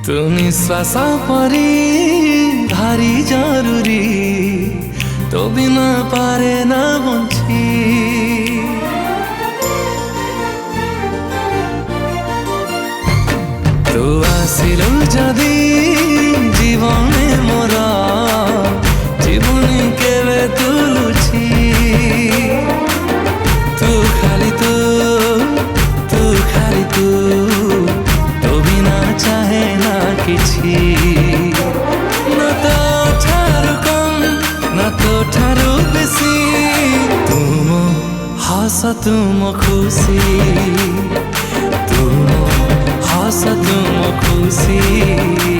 तू निश्वासा परी भारी जरूरी तो बिना पारे ना बंची तू आसिलु जदि जीवने मोरा जीवनी केवे तुलुछि तू खाली तू तो बिना चाहे ना किछि ना तो ठारू कम ना तो ठारू बेसी तुम हस तुम खुशी तुम हस तुम खुशी।